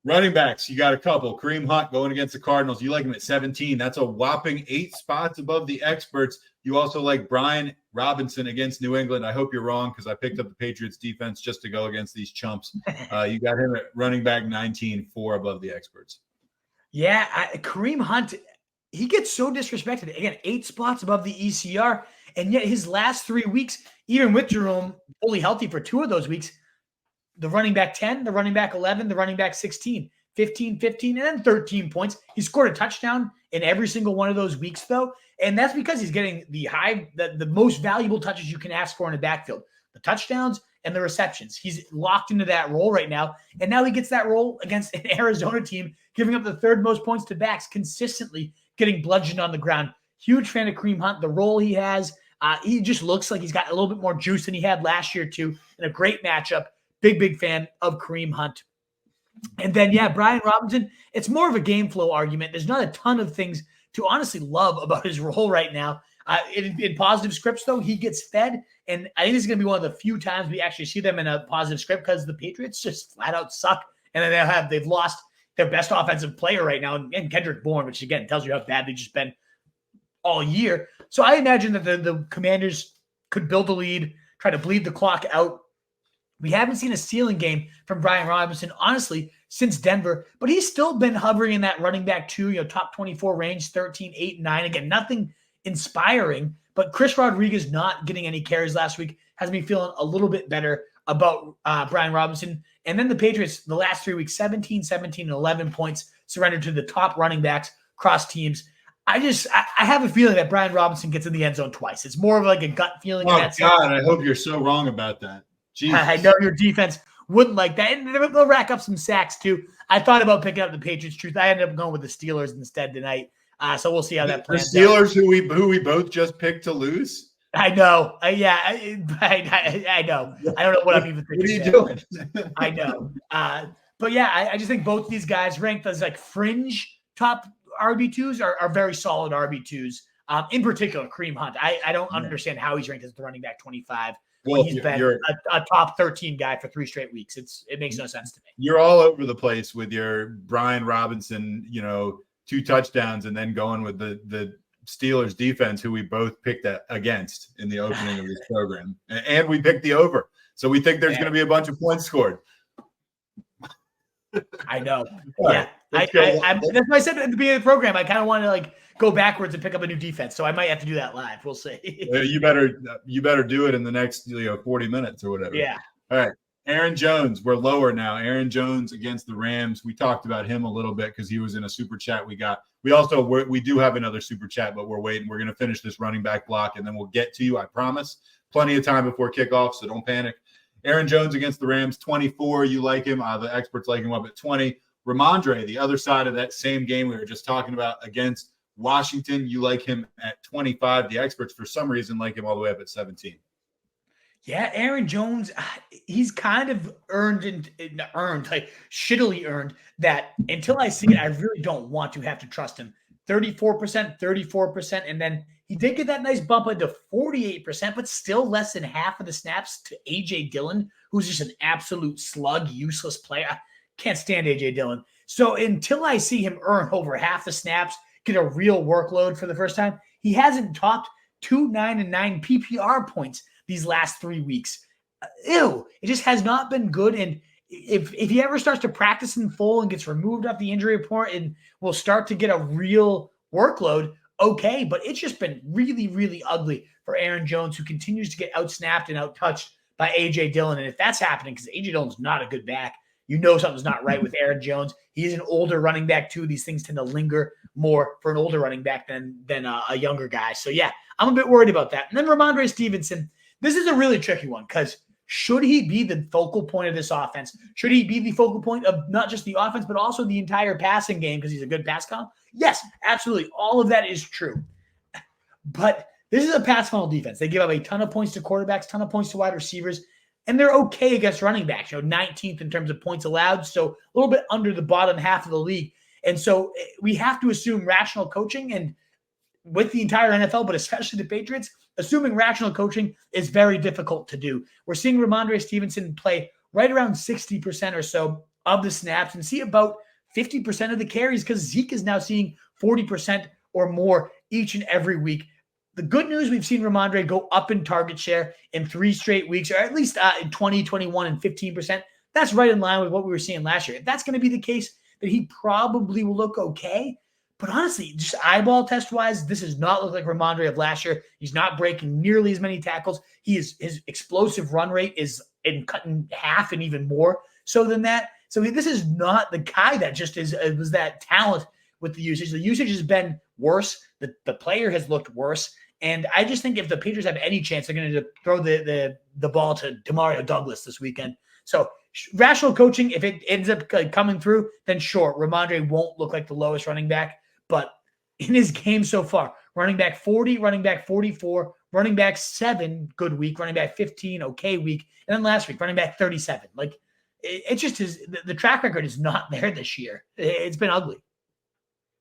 Running backs, you got a couple. Kareem Hunt going against the Cardinals. You like him at 17. That's a whopping 8 spots above the experts. You also like Brian Robinson against New England. I hope you're wrong because I picked up the Patriots defense just to go against these chumps. You got him at running back 19, 4 above the experts. Yeah, Kareem Hunt, he gets so disrespected. Again, 8 spots above the ECR, and yet his last 3 weeks, even with Jerome fully healthy for 2 of those weeks, the running back 10, the running back 11, the running back 16, 15, 15, and then 13 points. He scored a touchdown in every single one of those weeks, though, and that's because he's getting the most valuable touches you can ask for in a backfield, the touchdowns and the receptions. He's locked into that role right now, and now he gets that role against an Arizona team, giving up the 3rd most points to backs, consistently getting bludgeoned on the ground. Huge fan of Kareem Hunt, the role he has. He just looks like he's got a little bit more juice than he had last year, too, and a great matchup. Big fan of Kareem Hunt. And then, Brian Robinson, it's more of a game flow argument. There's not a ton of things to honestly love about his role right now. In positive scripts, though, he gets fed. And I think this is going to be one of the few times we actually see them in a positive script because the Patriots just flat out suck. And then they've lost their best offensive player right now, and Kendrick Bourne, which, again, tells you how bad they've just been all year. So I imagine that the Commanders could build a lead, try to bleed the clock out. We haven't seen a ceiling game from Brian Robinson, honestly, since Denver, but he's still been hovering in that running back 2, top 24 range, 13, 8, 9. Again, nothing inspiring, but Chris Rodriguez not getting any carries last week has me feeling a little bit better about Brian Robinson. And then the Patriots, the last 3 weeks, 17, 17, and 11 points surrendered to the top running backs across teams. I have a feeling that Brian Robinson gets in the end zone twice. It's more of like a gut feeling. Oh, God, I hope you're so wrong about that. Jesus. I know your defense wouldn't like that. And they'll rack up some sacks, too. I thought about picking up the Patriots. Truth, I ended up going with the Steelers instead tonight. So we'll see how that plays out. The Steelers, who we both just picked to lose? I know. I know. I don't know what I'm even thinking. What are you doing? I know. But, I just think both these guys ranked as like fringe top RB2s are very solid RB2s. In particular, Kareem Hunt. I don't understand how he's ranked as the running back 25. Well, he's been a top 13 guy for 3 straight weeks. It makes no sense to me. You're all over the place with your Brian Robinson, 2 touchdowns, and then going with the Steelers defense, who we both picked against in the opening of this program. And we picked the over. So we think there's going to be a bunch of points scored. I know. Yeah. That's why I said at the beginning of the program, I kind of want to go backwards and pick up a new defense. So I might have to do that live. We'll see. You better do it in the next 40 minutes or whatever. Yeah. All right. Aaron Jones, we're lower now. Aaron Jones against the Rams. We talked about him a little bit because he was in a super chat we got. We do have another super chat, but we're waiting. We're going to finish this running back block, and then we'll get to you, I promise. Plenty of time before kickoff, so don't panic. Aaron Jones against the Rams, 24. You like him. The experts like him up at 20. Rhamondre, the other side of that same game we were just talking about against Washington, you like him at 25. The experts, for some reason, like him all the way up at 17. Yeah, Aaron Jones, he's kind of shittily earned that until I see it, I really don't want to have to trust him. 34%, and then he did get that nice bump into 48%, but still less than half of the snaps to A.J. Dillon, who's just an absolute slug, useless player. I can't stand A.J. Dillon. So until I see him earn over half the snaps, get a real workload for the first time, he hasn't topped 2, 9, and 9 PPR points these last 3 weeks. It just has not been good. And if he ever starts to practice in full and gets removed off the injury report and will start to get a real workload, okay. But it's just been really, really ugly for Aaron Jones, who continues to get outsnapped and outtouched by A.J. Dillon. And if that's happening, because A.J. Dillon's not a good back, something's not right with Aaron Jones. He's an older running back, too. These things tend to linger more for an older running back than a younger guy. So, I'm a bit worried about that. And then Rhamondre Stevenson. This is a really tricky one because should he be the focal point of this offense? Should he be the focal point of not just the offense, but also the entire passing game because he's a good pass call? Yes, absolutely. All of that is true. But this is a pass funnel defense. They give up a ton of points to quarterbacks, ton of points to wide receivers, and they're okay against running backs. 19th in terms of points allowed, so a little bit under the bottom half of the league. And so we have to assume rational coaching, and with the entire NFL, but especially the Patriots, assuming rational coaching is very difficult to do. We're seeing Rhamondre Stevenson play right around 60% or so of the snaps and see about 50% of the carries because Zeke is now seeing 40% or more each and every week. The good news, we've seen Rhamondre go up in target share in 3 straight weeks, or at least in 20, 21, and 15%. That's right in line with what we were seeing last year. If that's going to be the case, then he probably will look okay. But honestly, just eyeball test-wise, this does not look like Rhamondre of last year. He's not breaking nearly as many tackles. His explosive run rate is cut in half and even more so than that. So this is not the guy that just was that talent with the usage. The usage has been worse. The player has looked worse. And I just think if the Patriots have any chance, they're going to throw the ball to Demario Douglas this weekend. So rational coaching, if it ends up coming through, then sure, Rhamondre won't look like the lowest running back. But in his game so far, running back 40, running back 44, running back 7, good week, running back 15, okay week, and then last week, running back 37. Like, it just is, the track record is not there this year. It's been ugly.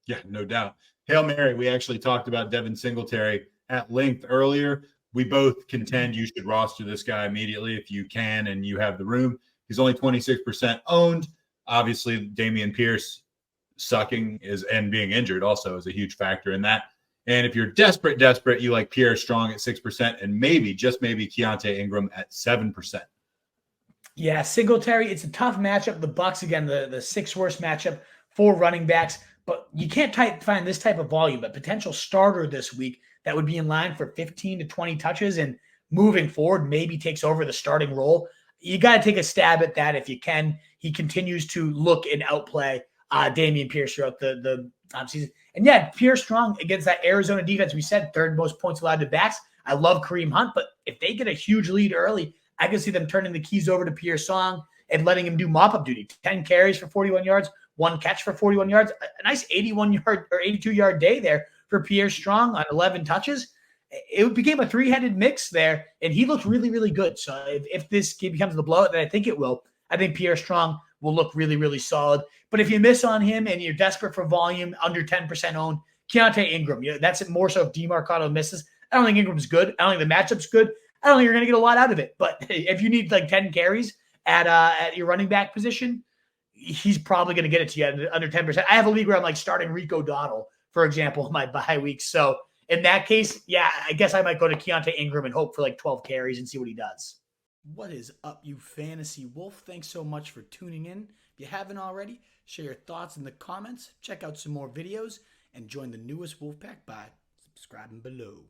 Yeah, no doubt. Hail Mary, we actually talked about Devin Singletary at length earlier. We both contend you should roster this guy immediately if you can and you have the room. He's only 26% owned. Obviously, Dameon Pierce sucking and being injured also is a huge factor in that. And if you're desperate, you like Pierre Strong at 6% and maybe, just maybe, Keaontay Ingram at 7%. Yeah, Singletary, it's a tough matchup. The Bucs, again, the 6th worst matchup for running backs. But you can't find this type of volume. A potential starter this week that would be in line for 15 to 20 touches and moving forward maybe takes over the starting role. You got to take a stab at that if you can. He continues to look and outplay Dameon Pierce throughout the season. And yeah, Pierre Strong against that Arizona defense, we said 3rd most points allowed to backs. I love Kareem Hunt, but if they get a huge lead early, I can see them turning the keys over to Pierre Strong and letting him do mop-up duty. 10 carries for 41 yards, 1 catch for 41 yards, a nice 81-yard or 82-yard day there for Pierre Strong on 11 touches. It became a 3-headed mix there, and he looked really, really good. So if this game becomes the blowout that I think it will, I think Pierre Strong will look really, really solid. But if you miss on him and you're desperate for volume, under 10% owned, Keaontay Ingram, that's it more so if DeMarcado misses. I don't think Ingram's good. I don't think the matchup's good. I don't think you're going to get a lot out of it. But if you need like 10 carries at your running back position, he's probably going to get it to you under 10%. I have a league where I'm like starting Rico Dowdle, for example, in my bye week. So in that case, yeah, I guess I might go to Keaontay Ingram and hope for like 12 carries and see what he does. What is up, you fantasy wolf? Thanks so much for tuning in. If you haven't already, share your thoughts in the comments, check out some more videos, and join the newest Wolfpack by subscribing below.